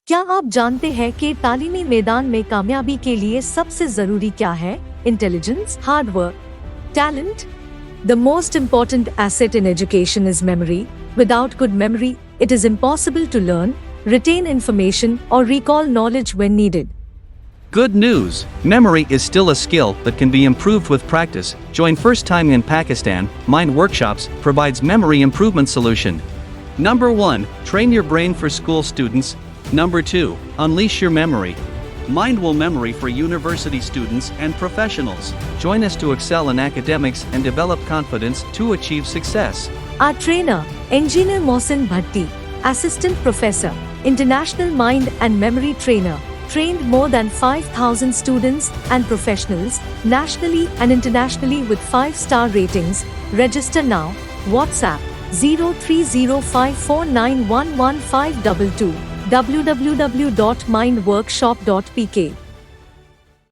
क्या आप जानते हैं कि तालीमी मैदान में कामयाबी के लिए सबसे जरूरी क्या है? Intelligence, hard work, talent. The most important asset in education is memory. Without good memory, it is impossible to learn, retain information, or recall knowledge when needed. Good news! Memory is still a skill that can be improved with practice. Join First Time in Pakistan Mind Workshops provides memory improvement solution. Number 1. Train your brain for school students. Number 2. Unleash your memory. Mind will memory for university students and professionals. Join us to excel in academics and develop confidence to achieve success. Our trainer, Engineer Mohsin Bhatti, Assistant Professor, International Mind and Memory Trainer, trained more than 5,000 students and professionals, nationally and internationally with 5-star ratings. Register now. WhatsApp 030549111522 www.mindworkshop.pk